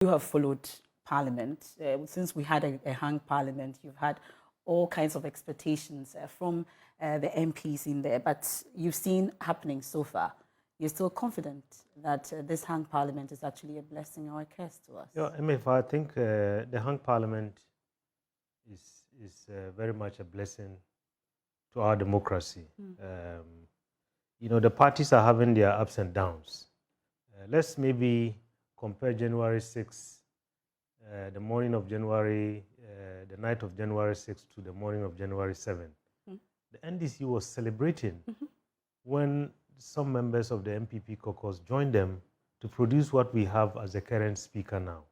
You have followed Parliament. Since we had a hung Parliament, you've had all kinds of expectations from the MPs in there, but you've seen happening so far. You're still confident that this hung Parliament is actually a blessing or a curse to us? Yeah, I think the hung Parliament is very much a blessing to our democracy. The parties are having their ups and downs. Let's maybe compare January 6th, the morning of January, the night of January 6th to the morning of January 7th. The NDC was celebrating when some members of the MPP caucus joined them to produce what we have as the current speaker now.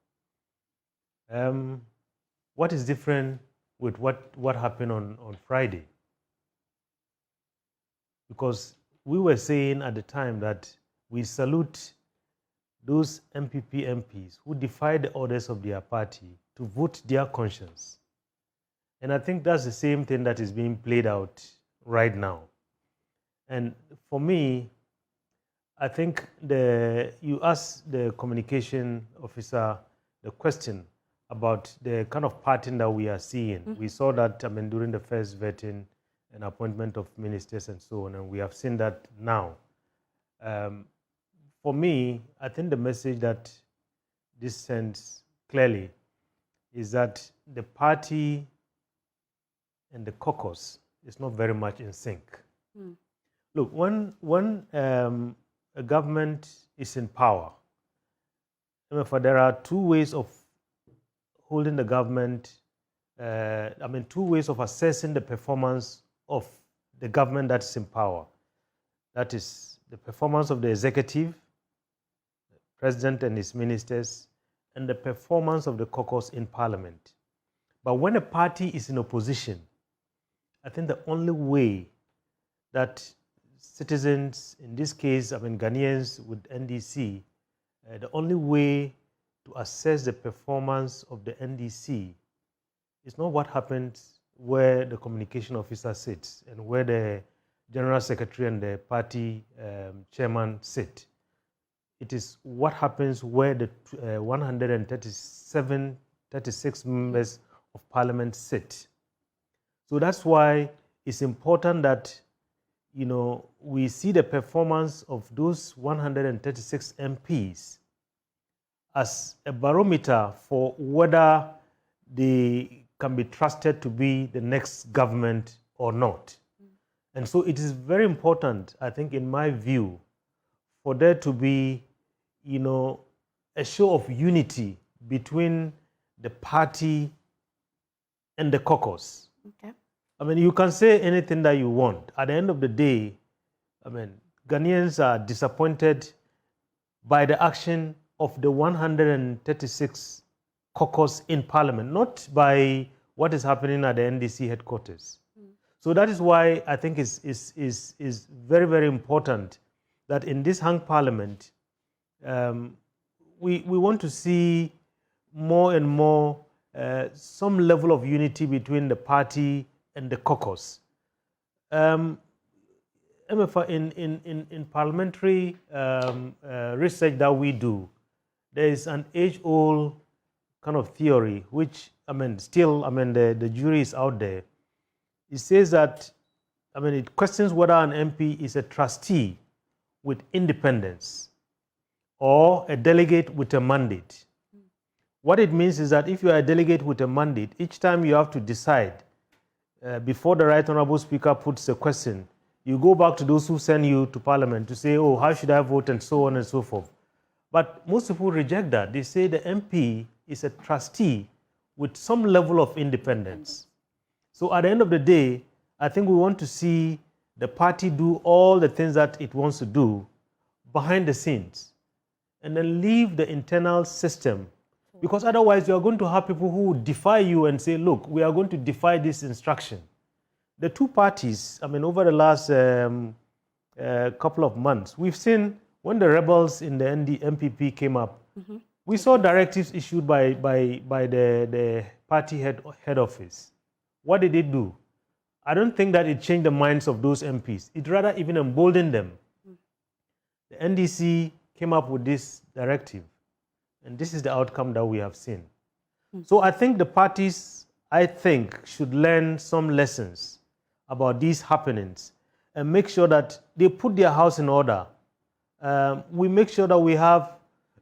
What is different with what happened on Friday? Because we were saying at the time that we salute those MPs who defied the orders of their party to vote their conscience. And I think that's the same thing that is being played out right now. And for me, I think you asked the communication officer the question about the kind of pattern that we are seeing. We saw that during the first vetting and appointment of ministers and so on, and we have seen that now. For me, I think the message that this sends clearly is that the party and the caucus is not very much in sync. Look, when a government is in power, there are two ways of holding the government, two ways of assessing the performance of the government that's in power. That is the performance of the executive, the president and his ministers, and the performance of the caucus in parliament. But when a party is in opposition, I think the only way that citizens, in this case, Ghanaians with NDC, the only way to assess the performance of the NDC is not what happens where the communication officer sits and where the general secretary and the party chairman sit. It is what happens where the 36 members of parliament sit. So that's why it's important that we see the performance of those 136 MPs as a barometer for whether they can be trusted to be the next government or not. And so it is very important, I think, in my view, for there to be, a show of unity between the party and the caucus. Okay. You can say anything that you want. At the end of the day, Ghanaians are disappointed by the action of the 136 caucus in parliament, not by what is happening at the NDC headquarters. So that is why I think is very, very important that in this hung parliament, we want to see more and more some level of unity between the party and the caucus. In parliamentary research that we do, there is an age-old kind of theory, which, the jury is out there. It says that, it questions whether an MP is a trustee with independence or a delegate with a mandate. What it means is that if you are a delegate with a mandate, each time you have to decide, before the Right Honourable Speaker puts a question, you go back to those who send you to Parliament to say, oh, how should I vote, and so on and so forth. But most people reject that. They say the MP is a trustee with some level of independence. So at the end of the day, I think we want to see the party do all the things that it wants to do behind the scenes and then leave the internal system. Because otherwise, you are going to have people who defy you and say, look, we are going to defy this instruction. The two parties, over the last couple of months, we've seen when the rebels in the MPP came up, we saw directives issued by the party head office. What did it do? I don't think that it changed the minds of those MPs. It rather even emboldened them. The NDC came up with this directive And this is the outcome that we have seen. So I think the parties, should learn some lessons about these happenings and make sure that they put their house in order. We make sure that we have,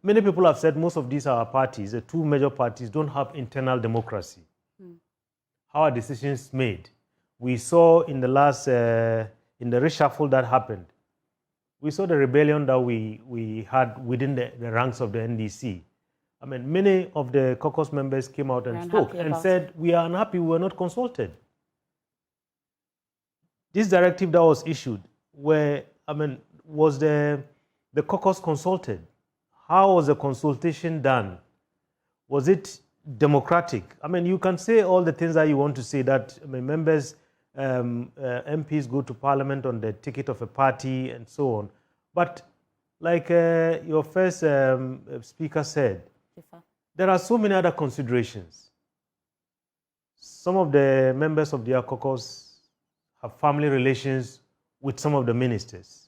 many people have said most of these are parties, the two major parties don't have internal democracy. How are decisions made? We saw in the last, in the reshuffle that happened, we saw the rebellion that we had within the ranks of the NDC. I mean, many of the caucus members came out and spoke and said, we are unhappy, we were not consulted. This directive that was issued, was the caucus consulted? How was the consultation done? Was it democratic? I mean, you can say all the things that you want to say, that members, MPs go to parliament on the ticket of a party and so on. But like your first speaker said, there are so many other considerations. Some of the members of their caucus have family relations with some of the ministers.